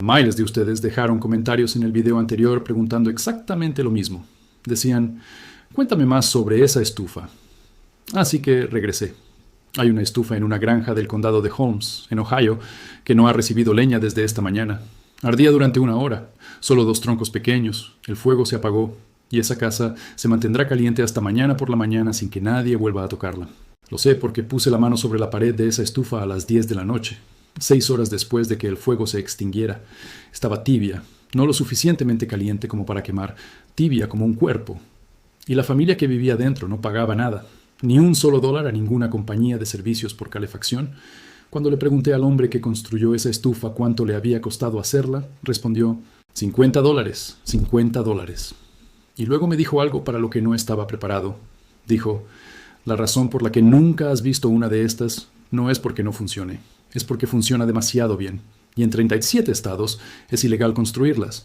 Miles de ustedes dejaron comentarios en el video anterior preguntando exactamente lo mismo. Decían, cuéntame más sobre esa estufa. Así que regresé. Hay una estufa en una granja del condado de Holmes, en Ohio, que no ha recibido leña desde esta mañana. Ardía durante 1 hora, solo 2 troncos pequeños, el fuego se apagó, y esa casa se mantendrá caliente hasta mañana por la mañana sin que nadie vuelva a tocarla. Lo sé porque puse la mano sobre la pared de esa estufa a las 10 de la noche, 6 horas después de que el fuego se extinguiera. Estaba tibia, no lo suficientemente caliente como para quemar, tibia como un cuerpo. Y la familia que vivía dentro no pagaba nada, ni un solo dólar a ninguna compañía de servicios por calefacción. Cuando le pregunté al hombre que construyó esa estufa cuánto le había costado hacerla, respondió, $50, $50. Y luego me dijo algo para lo que no estaba preparado. Dijo, la razón por la que nunca has visto una de estas no es porque no funcione, es porque funciona demasiado bien. Y en 37 estados es ilegal construirlas.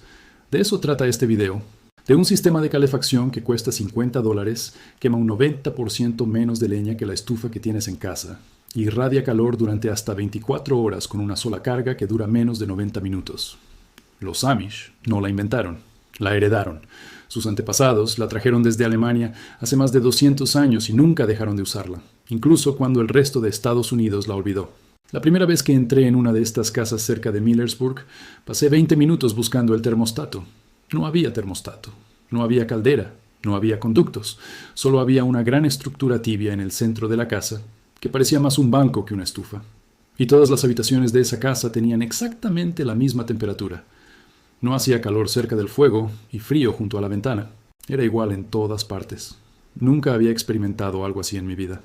De eso trata este video. De un sistema de calefacción que cuesta $50, quema un 90% menos de leña que la estufa que tienes en casa. Y irradia calor durante hasta 24 horas con una sola carga que dura menos de 90 minutos. Los Amish no la inventaron, la heredaron. Sus antepasados la trajeron desde Alemania hace más de 200 años y nunca dejaron de usarla, incluso cuando el resto de Estados Unidos la olvidó. La primera vez que entré en una de estas casas cerca de Millersburg, pasé 20 minutos buscando el termostato. No había termostato, no había caldera, no había conductos, solo había una gran estructura tibia en el centro de la casa, que parecía más un banco que una estufa. Y todas las habitaciones de esa casa tenían exactamente la misma temperatura. No hacía calor cerca del fuego y frío junto a la ventana. Era igual en todas partes. Nunca había experimentado algo así en mi vida.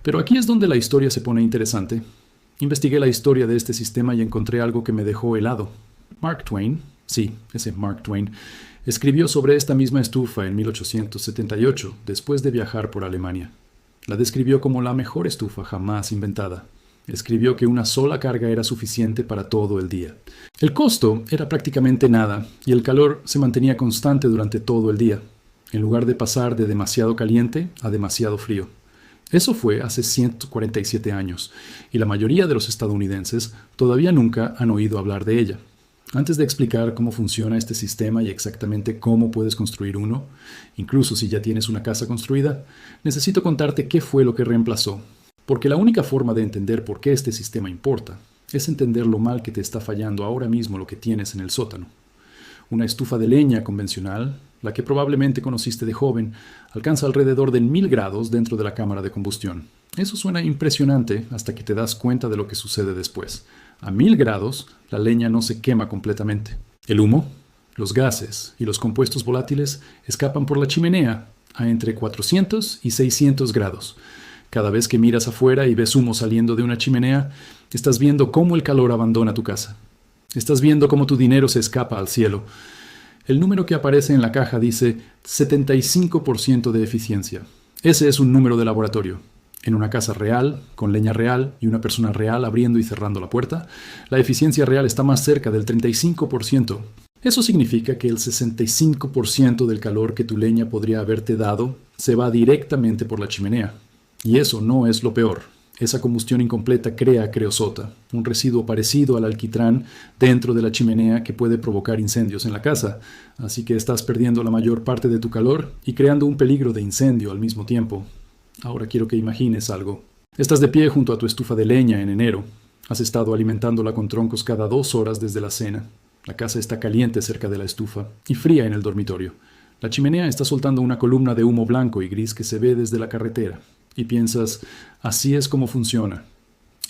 Pero aquí es donde la historia se pone interesante. Investigué la historia de este sistema y encontré algo que me dejó helado. Mark Twain, sí, ese Mark Twain, escribió sobre esta misma estufa en 1878, después de viajar por Alemania. La describió como la mejor estufa jamás inventada. Escribió que una sola carga era suficiente para todo el día. El costo era prácticamente nada y el calor se mantenía constante durante todo el día, en lugar de pasar de demasiado caliente a demasiado frío. Eso fue hace 147 años y la mayoría de los estadounidenses todavía nunca han oído hablar de ella. Antes de explicar cómo funciona este sistema y exactamente cómo puedes construir uno, incluso si ya tienes una casa construida, necesito contarte qué fue lo que reemplazó. Porque la única forma de entender por qué este sistema importa es entender lo mal que te está fallando ahora mismo lo que tienes en el sótano. Una estufa de leña convencional, la que probablemente conociste de joven, alcanza alrededor de 1000 grados dentro de la cámara de combustión. Eso suena impresionante hasta que te das cuenta de lo que sucede después. A 1000 grados, la leña no se quema completamente. El humo, los gases y los compuestos volátiles escapan por la chimenea a entre 400 y 600 grados. Cada vez que miras afuera y ves humo saliendo de una chimenea, estás viendo cómo el calor abandona tu casa. Estás viendo cómo tu dinero se escapa al cielo. El número que aparece en la caja dice 75% de eficiencia. Ese es un número de laboratorio. En una casa real, con leña real y una persona real abriendo y cerrando la puerta, la eficiencia real está más cerca del 35%. Eso significa que el 65% del calor que tu leña podría haberte dado se va directamente por la chimenea. Y eso no es lo peor. Esa combustión incompleta crea creosota, un residuo parecido al alquitrán dentro de la chimenea que puede provocar incendios en la casa. Así que estás perdiendo la mayor parte de tu calor y creando un peligro de incendio al mismo tiempo. Ahora quiero que imagines algo. Estás de pie junto a tu estufa de leña en enero. Has estado alimentándola con troncos cada 2 horas desde la cena. La casa está caliente cerca de la estufa y fría en el dormitorio. La chimenea está soltando una columna de humo blanco y gris que se ve desde la carretera. Y piensas, así es como funciona.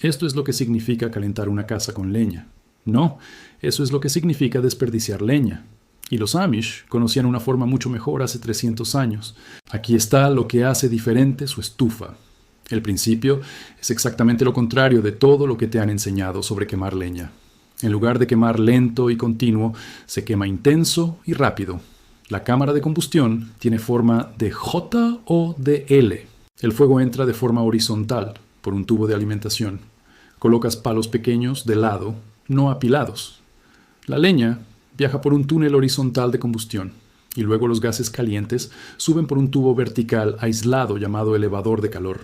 Esto es lo que significa calentar una casa con leña. No, eso es lo que significa desperdiciar leña. Y los Amish conocían una forma mucho mejor hace 300 años. Aquí está lo que hace diferente su estufa. El principio es exactamente lo contrario de todo lo que te han enseñado sobre quemar leña. En lugar de quemar lento y continuo, se quema intenso y rápido. La cámara de combustión tiene forma de J o de L. El fuego entra de forma horizontal, por un tubo de alimentación. Colocas palos pequeños de lado, no apilados. La leña viaja por un túnel horizontal de combustión, y luego los gases calientes suben por un tubo vertical aislado llamado elevador de calor.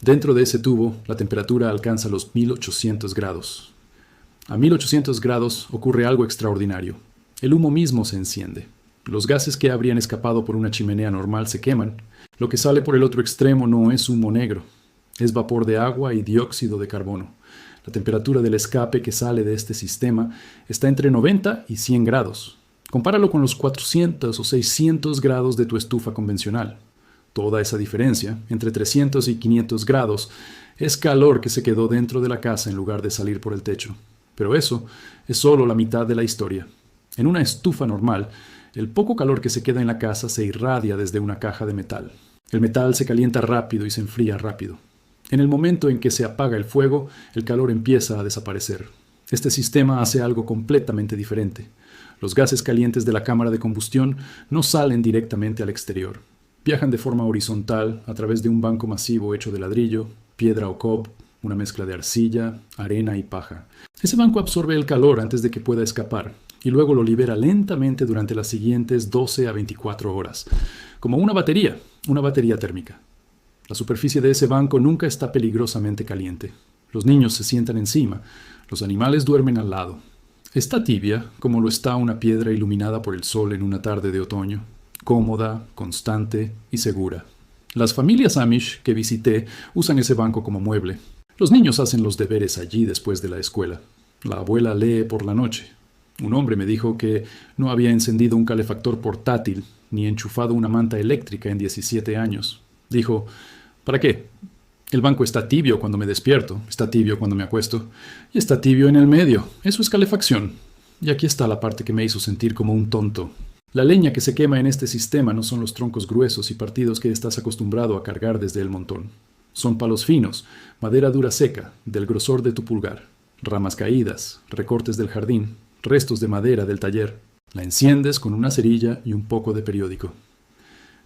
Dentro de ese tubo, la temperatura alcanza los 1800 grados. A 1800 grados ocurre algo extraordinario. El humo mismo se enciende. Los gases que habrían escapado por una chimenea normal se queman. Lo que sale por el otro extremo no es humo negro. Es vapor de agua y dióxido de carbono. La temperatura del escape que sale de este sistema está entre 90 y 100 grados. Compáralo con los 400 o 600 grados de tu estufa convencional. Toda esa diferencia, entre 300 y 500 grados, es calor que se quedó dentro de la casa en lugar de salir por el techo. Pero eso es solo la mitad de la historia. En una estufa normal, el poco calor que se queda en la casa se irradia desde una caja de metal. El metal se calienta rápido y se enfría rápido. En el momento en que se apaga el fuego, el calor empieza a desaparecer. Este sistema hace algo completamente diferente. Los gases calientes de la cámara de combustión no salen directamente al exterior. Viajan de forma horizontal a través de un banco masivo hecho de ladrillo, piedra o cob, una mezcla de arcilla, arena y paja. Ese banco absorbe el calor antes de que pueda escapar y luego lo libera lentamente durante las siguientes 12 a 24 horas, como una batería térmica. La superficie de ese banco nunca está peligrosamente caliente. Los niños se sientan encima, los animales duermen al lado. Está tibia, como lo está una piedra iluminada por el sol en una tarde de otoño, cómoda, constante y segura. Las familias Amish que visité usan ese banco como mueble. Los niños hacen los deberes allí después de la escuela. La abuela lee por la noche. Un hombre me dijo que no había encendido un calefactor portátil ni enchufado una manta eléctrica en 17 años. Dijo: ¿para qué? El banco está tibio cuando me despierto, está tibio cuando me acuesto, y está tibio en el medio. Eso es calefacción. Y aquí está la parte que me hizo sentir como un tonto. La leña que se quema en este sistema no son los troncos gruesos y partidos que estás acostumbrado a cargar desde el montón. Son palos finos, madera dura seca, del grosor de tu pulgar, ramas caídas, recortes del jardín, restos de madera del taller. La enciendes con una cerilla y un poco de periódico.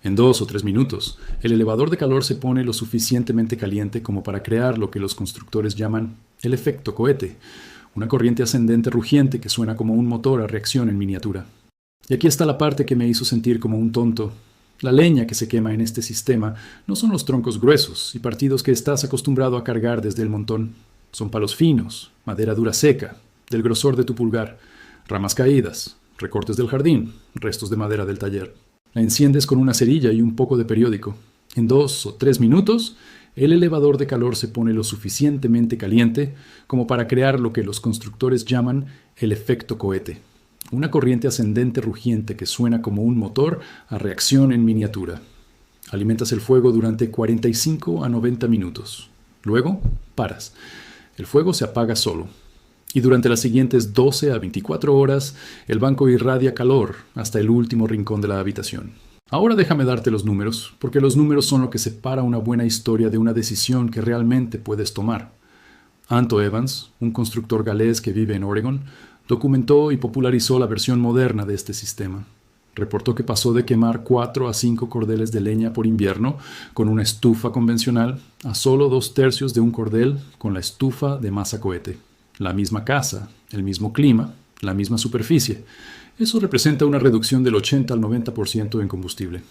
En 2 o 3 minutos, el elevador de calor se pone lo suficientemente caliente como para crear lo que los constructores llaman el efecto cohete, una corriente ascendente rugiente que suena como un motor a reacción en miniatura. Y aquí está la parte que me hizo sentir como un tonto. La leña que se quema en este sistema no son los troncos gruesos y partidos que estás acostumbrado a cargar desde el montón. Son palos finos, madera dura seca, del grosor de tu pulgar, ramas caídas, recortes del jardín, restos de madera del taller. La enciendes con una cerilla y un poco de periódico. En 2 o 3 minutos, el elevador de calor se pone lo suficientemente caliente como para crear lo que los constructores llaman el efecto cohete, una corriente ascendente rugiente que suena como un motor a reacción en miniatura. Alimentas el fuego durante 45 a 90 minutos. Luego, paras. El fuego se apaga solo. Y durante las siguientes 12 a 24 horas, el banco irradia calor hasta el último rincón de la habitación. Ahora déjame darte los números, porque los números son lo que separa una buena historia de una decisión que realmente puedes tomar. Anto Evans, un constructor galés que vive en Oregon, documentó y popularizó la versión moderna de este sistema. Reportó que pasó de quemar 4 a 5 cordeles de leña por invierno con una estufa convencional a solo 2/3 de un cordel con la estufa de masa cohete. La misma casa, el mismo clima, la misma superficie. Eso representa una reducción del 80 al 90% en combustible.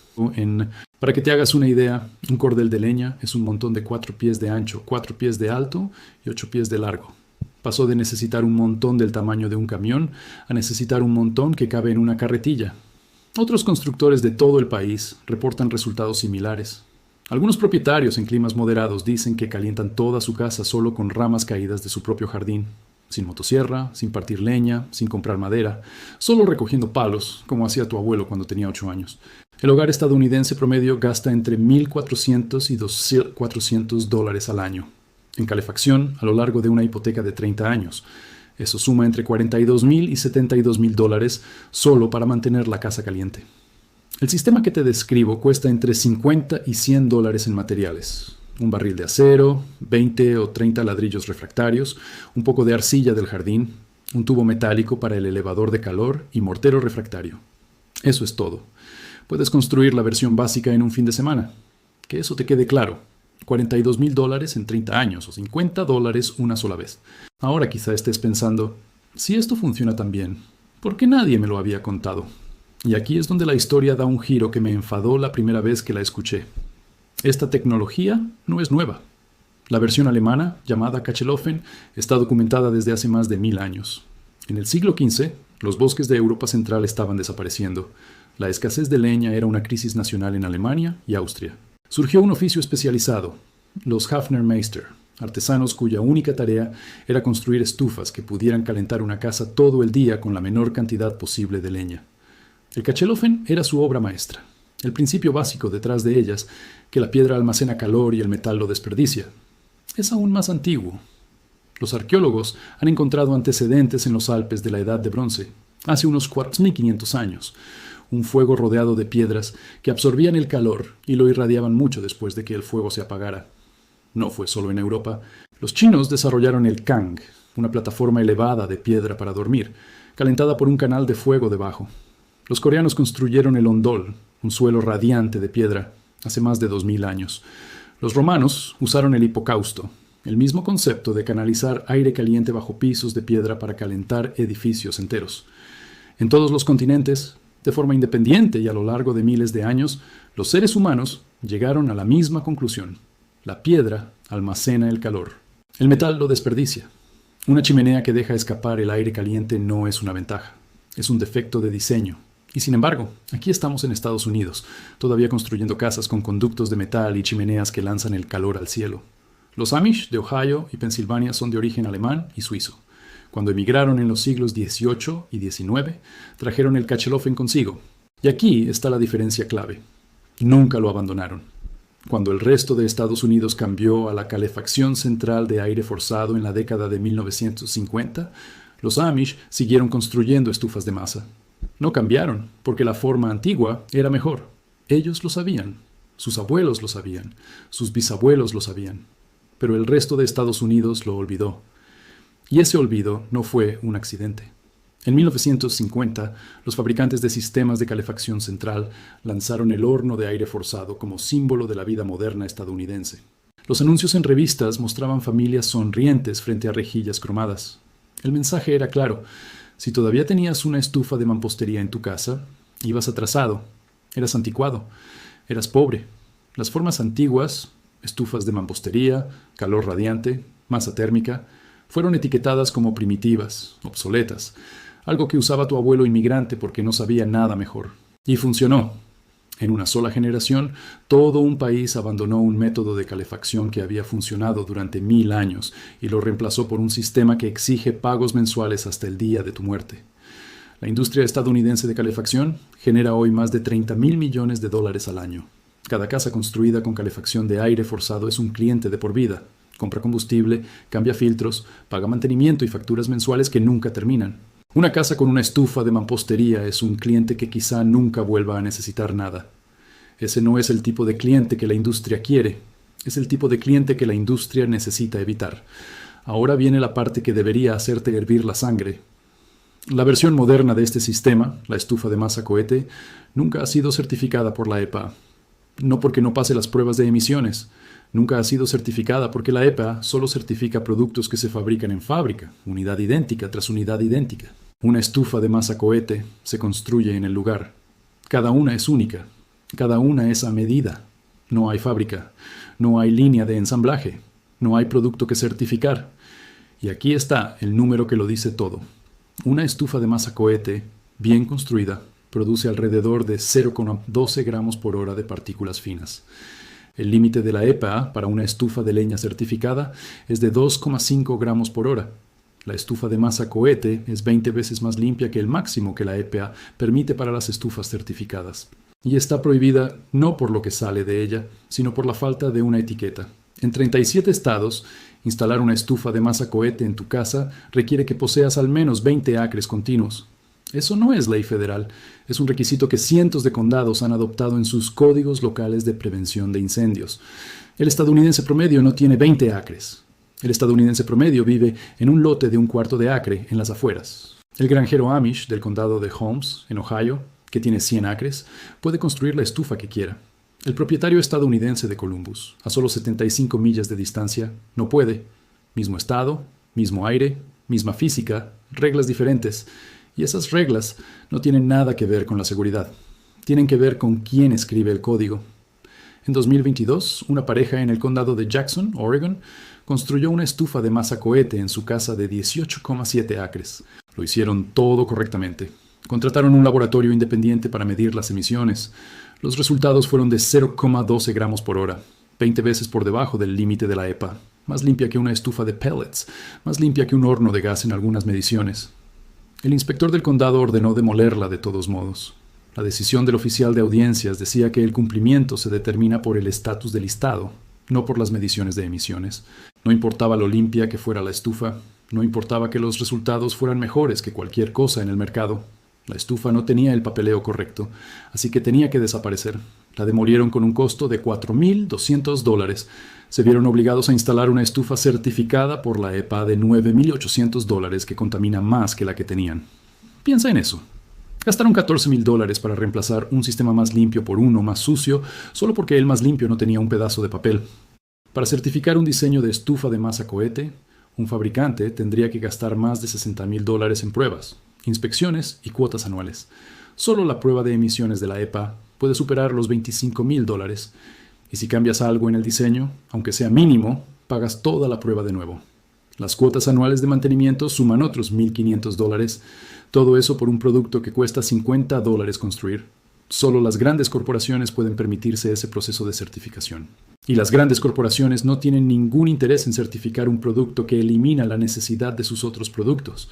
Para que te hagas una idea, un cordel de leña es un montón de 4 pies de ancho, 4 pies de alto y 8 pies de largo. Pasó de necesitar un montón del tamaño de un camión a necesitar un montón que cabe en una carretilla. Otros constructores de todo el país reportan resultados similares. Algunos propietarios en climas moderados dicen que calientan toda su casa solo con ramas caídas de su propio jardín, sin motosierra, sin partir leña, sin comprar madera, solo recogiendo palos, como hacía tu abuelo cuando tenía 8 años. El hogar estadounidense promedio gasta entre $1,400 y $2,400 al año en calefacción a lo largo de una hipoteca de 30 años. Eso suma entre $42,000 y $72,000 solo para mantener la casa caliente. El sistema que te describo cuesta entre $50 y $100 en materiales. Un barril de acero, 20 o 30 ladrillos refractarios, un poco de arcilla del jardín, un tubo metálico para el elevador de calor y mortero refractario. Eso es todo. Puedes construir la versión básica en un fin de semana. Que eso te quede claro. $42,000 en 30 años o $50 una sola vez. Ahora quizá estés pensando, si esto funciona tan bien, ¿por qué nadie me lo había contado? Y aquí es donde la historia da un giro que me enfadó la primera vez que la escuché. Esta tecnología no es nueva. La versión alemana, llamada Kachelofen, está documentada desde hace más de 1000 años. En el siglo XV, los bosques de Europa Central estaban desapareciendo. La escasez de leña era una crisis nacional en Alemania y Austria. Surgió un oficio especializado, los Hafnermeister, artesanos cuya única tarea era construir estufas que pudieran calentar una casa todo el día con la menor cantidad posible de leña. El Kachelofen era su obra maestra. El principio básico detrás de ellas, que la piedra almacena calor y el metal lo desperdicia, es aún más antiguo. Los arqueólogos han encontrado antecedentes en los Alpes de la Edad de Bronce, hace unos 4500 años, un fuego rodeado de piedras que absorbían el calor y lo irradiaban mucho después de que el fuego se apagara. No fue solo en Europa. Los chinos desarrollaron el kang, una plataforma elevada de piedra para dormir, calentada por un canal de fuego debajo. Los coreanos construyeron el ondol, un suelo radiante de piedra, hace más de 2000 años. Los romanos usaron el hipocausto, el mismo concepto de canalizar aire caliente bajo pisos de piedra para calentar edificios enteros. En todos los continentes, de forma independiente y a lo largo de miles de años, los seres humanos llegaron a la misma conclusión. La piedra almacena el calor. El metal lo desperdicia. Una chimenea que deja escapar el aire caliente no es una ventaja, es un defecto de diseño. Y sin embargo, aquí estamos en Estados Unidos, todavía construyendo casas con conductos de metal y chimeneas que lanzan el calor al cielo. Los Amish de Ohio y Pensilvania son de origen alemán y suizo. Cuando emigraron en los siglos XVIII y XIX, trajeron el Kachelofen consigo. Y aquí está la diferencia clave. Nunca lo abandonaron. Cuando el resto de Estados Unidos cambió a la calefacción central de aire forzado en la década de 1950, los Amish siguieron construyendo estufas de masa. No cambiaron, porque la forma antigua era mejor. Ellos lo sabían, sus abuelos lo sabían, sus bisabuelos lo sabían. Pero el resto de Estados Unidos lo olvidó. Y ese olvido no fue un accidente. En 1950, los fabricantes de sistemas de calefacción central lanzaron el horno de aire forzado como símbolo de la vida moderna estadounidense. Los anuncios en revistas mostraban familias sonrientes frente a rejillas cromadas. El mensaje era claro. Si todavía tenías una estufa de mampostería en tu casa, ibas atrasado, eras anticuado, eras pobre. Las formas antiguas, estufas de mampostería, calor radiante, masa térmica, fueron etiquetadas como primitivas, obsoletas, algo que usaba tu abuelo inmigrante porque no sabía nada mejor. Y funcionó. En una sola generación, todo un país abandonó un método de calefacción que había funcionado durante 1000 años y lo reemplazó por un sistema que exige pagos mensuales hasta el día de tu muerte. La industria estadounidense de calefacción genera hoy más de 30,000 millones de dólares al año. Cada casa construida con calefacción de aire forzado es un cliente de por vida. Compra combustible, cambia filtros, paga mantenimiento y facturas mensuales que nunca terminan. Una casa con una estufa de mampostería es un cliente que quizá nunca vuelva a necesitar nada. Ese no es el tipo de cliente que la industria quiere. Es el tipo de cliente que la industria necesita evitar. Ahora viene la parte que debería hacerte hervir la sangre. La versión moderna de este sistema, la estufa de masa cohete, nunca ha sido certificada por la EPA. No porque no pase las pruebas de emisiones. Nunca ha sido certificada porque la EPA solo certifica productos que se fabrican en fábrica, unidad idéntica tras unidad idéntica. Una estufa de masa cohete se construye en el lugar. Cada una es única. Cada una es a medida. No hay fábrica. No hay línea de ensamblaje. No hay producto que certificar. Y aquí está el número que lo dice todo. Una estufa de masa cohete, bien construida, produce alrededor de 0,12 gramos por hora de partículas finas. El límite de la EPA para una estufa de leña certificada es de 2,5 gramos por hora. La estufa de masa cohete es 20 veces más limpia que el máximo que la EPA permite para las estufas certificadas. Y está prohibida no por lo que sale de ella, sino por la falta de una etiqueta. En 37 estados, instalar una estufa de masa cohete en tu casa requiere que poseas al menos 20 acres continuos. Eso no es ley federal, es un requisito que cientos de condados han adoptado en sus códigos locales de prevención de incendios. El estadounidense promedio no tiene 20 acres. El estadounidense promedio vive en un lote de 1/4 de acre en las afueras. El granjero Amish del condado de Holmes, en Ohio, que tiene 100 acres, puede construir la estufa que quiera. El propietario estadounidense de Columbus, a solo 75 millas de distancia, no puede. Mismo estado, mismo aire, misma física, reglas diferentes. Y esas reglas no tienen nada que ver con la seguridad. Tienen que ver con quién escribe el código. En 2022, una pareja en el condado de Jackson, Oregon, construyó una estufa de masa cohete en su casa de 18,7 acres. Lo hicieron todo correctamente. Contrataron un laboratorio independiente para medir las emisiones. Los resultados fueron de 0,12 gramos por hora, 20 veces por debajo del límite de la EPA. Más limpia que una estufa de pellets, más limpia que un horno de gas en algunas mediciones. El inspector del condado ordenó demolerla de todos modos. La decisión del oficial de audiencias decía que el cumplimiento se determina por el estatus del listado, no por las mediciones de emisiones. No importaba lo limpia que fuera la estufa, no importaba que los resultados fueran mejores que cualquier cosa en el mercado. La estufa no tenía el papeleo correcto, así que tenía que desaparecer. La demolieron con un costo de $4,200. Se vieron obligados a instalar una estufa certificada por la EPA de $9,800 que contamina más que la que tenían. Piensa en eso. Gastaron $14,000 para reemplazar un sistema más limpio por uno más sucio, solo porque el más limpio no tenía un pedazo de papel. Para certificar un diseño de estufa de masa cohete, un fabricante tendría que gastar más de $60,000 en pruebas, inspecciones y cuotas anuales. Solo la prueba de emisiones de la EPA puede superar los $25,000. Y si cambias algo en el diseño, aunque sea mínimo, pagas toda la prueba de nuevo. Las cuotas anuales de mantenimiento suman otros $1,500. Todo eso por un producto que cuesta $50 construir. Solo las grandes corporaciones pueden permitirse ese proceso de certificación. Y las grandes corporaciones no tienen ningún interés en certificar un producto que elimina la necesidad de sus otros productos.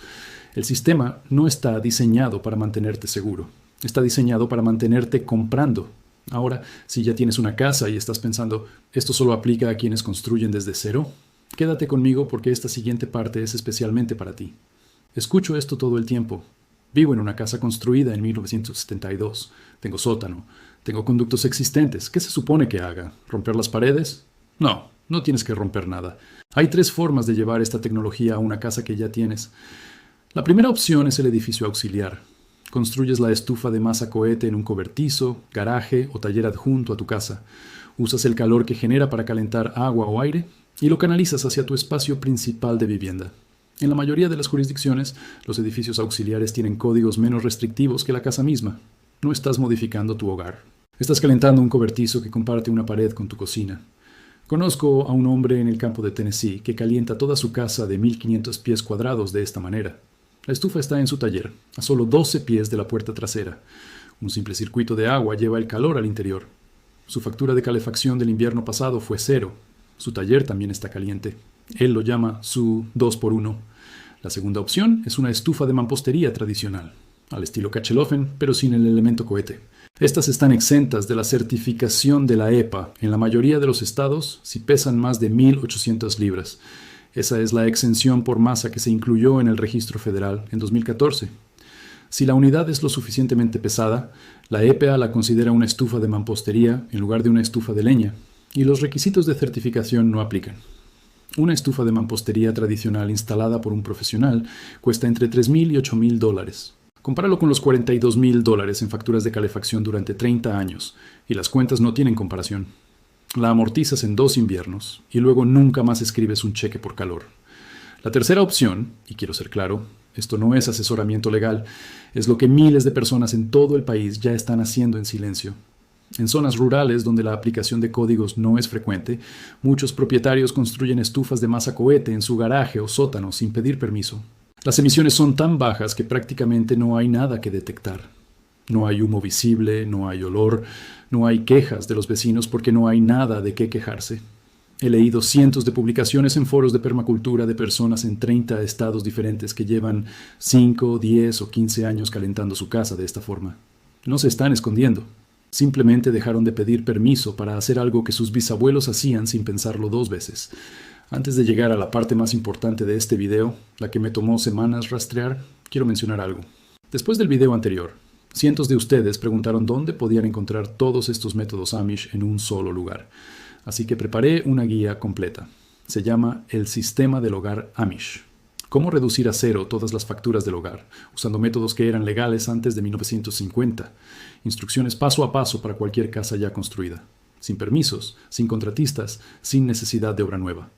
El sistema no está diseñado para mantenerte seguro. Está diseñado para mantenerte comprando. Ahora, si ya tienes una casa y estás pensando, ¿esto solo aplica a quienes construyen desde cero? Quédate conmigo porque esta siguiente parte es especialmente para ti. Escucho esto todo el tiempo. Vivo en una casa construida en 1972. Tengo sótano. Tengo conductos existentes. ¿Qué se supone que haga? ¿Romper las paredes? No, no tienes que romper nada. Hay 3 formas de llevar esta tecnología a una casa que ya tienes. La primera opción es el edificio auxiliar. Construyes la estufa de masa cohete en un cobertizo, garaje o taller adjunto a tu casa. Usas el calor que genera para calentar agua o aire y lo canalizas hacia tu espacio principal de vivienda. En la mayoría de las jurisdicciones, los edificios auxiliares tienen códigos menos restrictivos que la casa misma. No estás modificando tu hogar. Estás calentando un cobertizo que comparte una pared con tu cocina. Conozco a un hombre en el campo de Tennessee que calienta toda su casa de 1,500 pies cuadrados de esta manera. La estufa está en su taller, a solo 12 pies de la puerta trasera. Un simple circuito de agua lleva el calor al interior. Su factura de calefacción del invierno pasado fue 0. Su taller también está caliente. Él lo llama su 2x1. La segunda opción es una estufa de mampostería tradicional, al estilo Kachelofen, pero sin el elemento cohete. Estas están exentas de la certificación de la EPA en la mayoría de los estados si pesan más de 1,800 libras. Esa es la exención por masa que se incluyó en el registro federal en 2014. Si la unidad es lo suficientemente pesada, la EPA la considera una estufa de mampostería en lugar de una estufa de leña, y los requisitos de certificación no aplican. Una estufa de mampostería tradicional instalada por un profesional cuesta entre $3,000 y $8,000. Compáralo con los $42,000 en facturas de calefacción durante 30 años, y las cuentas no tienen comparación. La amortizas en 2 inviernos, y luego nunca más escribes un cheque por calor. La tercera opción, y quiero ser claro, esto no es asesoramiento legal, es lo que miles de personas en todo el país ya están haciendo en silencio. En zonas rurales donde la aplicación de códigos no es frecuente, muchos propietarios construyen estufas de masa cohete en su garaje o sótano sin pedir permiso. Las emisiones son tan bajas que prácticamente no hay nada que detectar. No hay humo visible, no hay olor, no hay quejas de los vecinos porque no hay nada de qué quejarse. He leído cientos de publicaciones en foros de permacultura de personas en 30 estados diferentes que llevan 5, 10 o 15 años calentando su casa de esta forma. No se están escondiendo. Simplemente dejaron de pedir permiso para hacer algo que sus bisabuelos hacían sin pensarlo 2 veces. Antes de llegar a la parte más importante de este video, la que me tomó semanas rastrear, quiero mencionar algo. Después del video anterior, cientos de ustedes preguntaron dónde podían encontrar todos estos métodos Amish en un solo lugar. Así que preparé una guía completa. Se llama El Sistema del Hogar Amish. Cómo reducir a 0 todas las facturas del hogar, usando métodos que eran legales antes de 1950. Instrucciones paso a paso para cualquier casa ya construida. Sin permisos, sin contratistas, sin necesidad de obra nueva.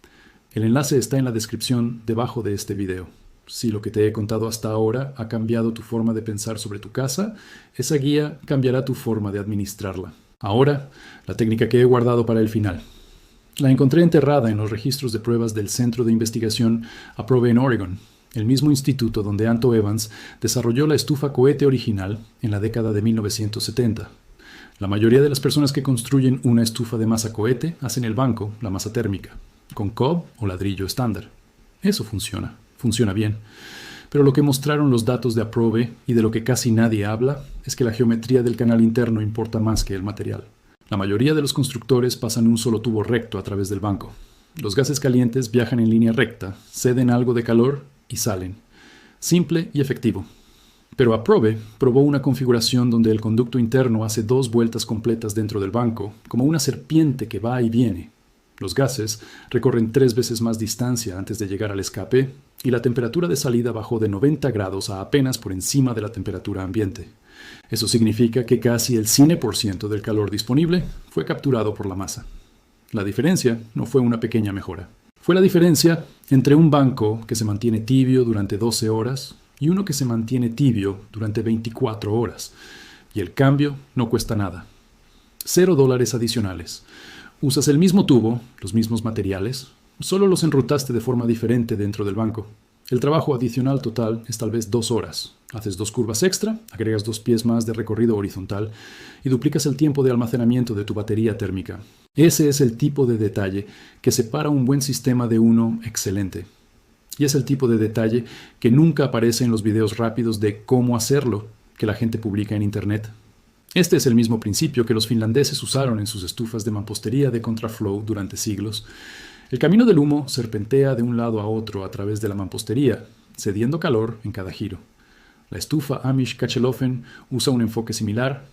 El enlace está en la descripción debajo de este video. Si lo que te he contado hasta ahora ha cambiado tu forma de pensar sobre tu casa, esa guía cambiará tu forma de administrarla. Ahora, la técnica que he guardado para el final. La encontré enterrada en los registros de pruebas del Centro de Investigación Aprobe en Oregon, el mismo instituto donde Anto Evans desarrolló la estufa cohete original en la década de 1970. La mayoría de las personas que construyen una estufa de masa cohete hacen el banco, la masa térmica, con cob o ladrillo estándar. Eso funciona bien. Pero lo que mostraron los datos de Aprobe y de lo que casi nadie habla es que la geometría del canal interno importa más que el material. La mayoría de los constructores pasan un solo tubo recto a través del banco. Los gases calientes viajan en línea recta, ceden algo de calor y salen. Simple y efectivo. Pero Aprobe probó una configuración donde el conducto interno hace 2 vueltas completas dentro del banco, como una serpiente que va y viene. Los gases recorren 3 veces más distancia antes de llegar al escape y la temperatura de salida bajó de 90 grados a apenas por encima de la temperatura ambiente. Eso significa que casi el 100% del calor disponible fue capturado por la masa. La diferencia no fue una pequeña mejora. Fue la diferencia entre un banco que se mantiene tibio durante 12 horas y uno que se mantiene tibio durante 24 horas. Y el cambio no cuesta nada. $0 adicionales. Usas el mismo tubo, los mismos materiales, solo los enrutaste de forma diferente dentro del banco. El trabajo adicional total es tal vez 2 horas. Haces 2 curvas extra, agregas 2 pies más de recorrido horizontal y duplicas el tiempo de almacenamiento de tu batería térmica. Ese es el tipo de detalle que separa un buen sistema de uno excelente. Y es el tipo de detalle que nunca aparece en los videos rápidos de cómo hacerlo que la gente publica en Internet. Este es el mismo principio que los finlandeses usaron en sus estufas de mampostería de contraflow durante siglos. El camino del humo serpentea de un lado a otro a través de la mampostería, cediendo calor en cada giro. La estufa Amish Kachelofen usa un enfoque similar,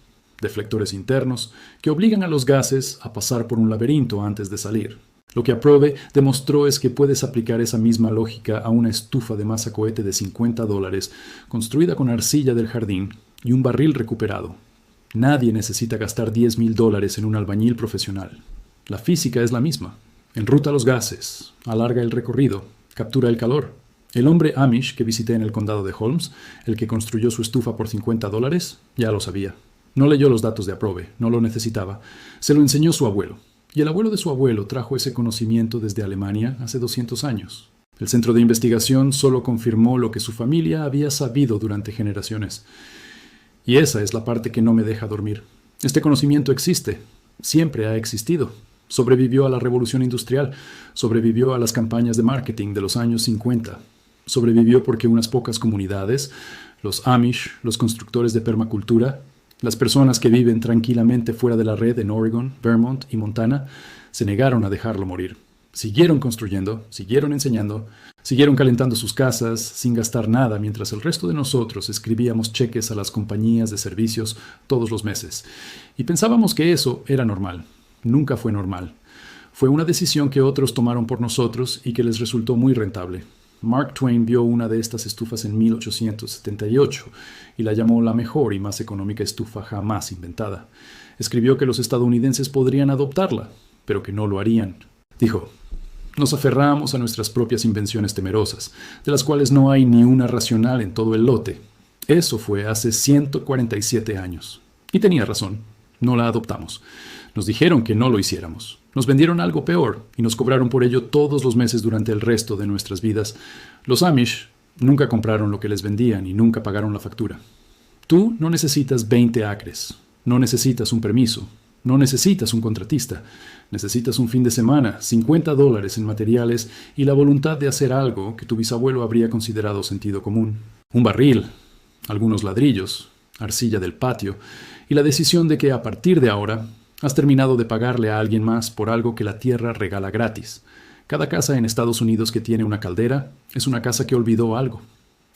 deflectores internos, que obligan a los gases a pasar por un laberinto antes de salir. Lo que Aprobe demostró es que puedes aplicar esa misma lógica a una estufa de masa cohete de $50 construida con arcilla del jardín y un barril recuperado. Nadie necesita gastar $10,000 en un albañil profesional. La física es la misma. Enruta los gases, alarga el recorrido, captura el calor. El hombre Amish que visité en el condado de Holmes, el que construyó su estufa por $50, ya lo sabía. No leyó los datos de Aprobe, no lo necesitaba. Se lo enseñó su abuelo. Y el abuelo de su abuelo trajo ese conocimiento desde Alemania hace 200 años. El centro de investigación solo confirmó lo que su familia había sabido durante generaciones. Y esa es la parte que no me deja dormir. Este conocimiento existe, siempre ha existido. Sobrevivió a la revolución industrial, sobrevivió a las campañas de marketing de los años 50. Sobrevivió porque unas pocas comunidades, los Amish, los constructores de permacultura, las personas que viven tranquilamente fuera de la red en Oregon, Vermont y Montana, se negaron a dejarlo morir. Siguieron construyendo, siguieron enseñando, siguieron calentando sus casas sin gastar nada mientras el resto de nosotros escribíamos cheques a las compañías de servicios todos los meses. Y pensábamos que eso era normal. Nunca fue normal. Fue una decisión que otros tomaron por nosotros y que les resultó muy rentable. Mark Twain vio una de estas estufas en 1878 y la llamó la mejor y más económica estufa jamás inventada. Escribió que los estadounidenses podrían adoptarla, pero que no lo harían. Dijo, nos aferramos a nuestras propias invenciones temerosas, de las cuales no hay ni una racional en todo el lote. Eso fue hace 147 años. Y tenía razón, no la adoptamos. Nos dijeron que no lo hiciéramos. Nos vendieron algo peor y nos cobraron por ello todos los meses durante el resto de nuestras vidas. Los Amish nunca compraron lo que les vendían y nunca pagaron la factura. Tú no necesitas 20 acres, no necesitas un permiso, no necesitas un contratista. Necesitas un fin de semana, $50 en materiales y la voluntad de hacer algo que tu bisabuelo habría considerado sentido común. Un barril, algunos ladrillos, arcilla del patio y la decisión de que a partir de ahora has terminado de pagarle a alguien más por algo que la tierra regala gratis. Cada casa en Estados Unidos que tiene una caldera es una casa que olvidó algo.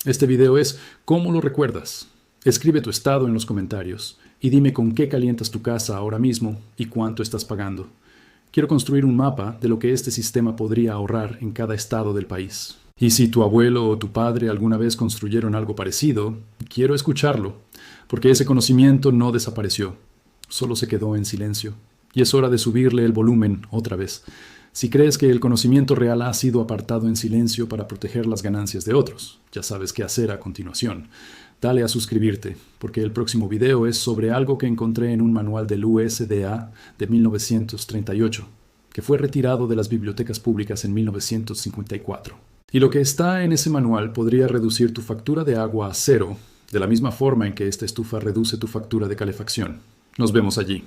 Este video es ¿cómo lo recuerdas? Escribe tu estado en los comentarios y dime con qué calientas tu casa ahora mismo y cuánto estás pagando. Quiero construir un mapa de lo que este sistema podría ahorrar en cada estado del país. Y si tu abuelo o tu padre alguna vez construyeron algo parecido, quiero escucharlo, porque ese conocimiento no desapareció. Solo se quedó en silencio. Y es hora de subirle el volumen otra vez. Si crees que el conocimiento real ha sido apartado en silencio para proteger las ganancias de otros, ya sabes qué hacer a continuación. Dale a suscribirte, porque el próximo video es sobre algo que encontré en un manual del USDA de 1938, que fue retirado de las bibliotecas públicas en 1954. Y lo que está en ese manual podría reducir tu factura de agua a cero, de la misma forma en que esta estufa reduce tu factura de calefacción. Nos vemos allí.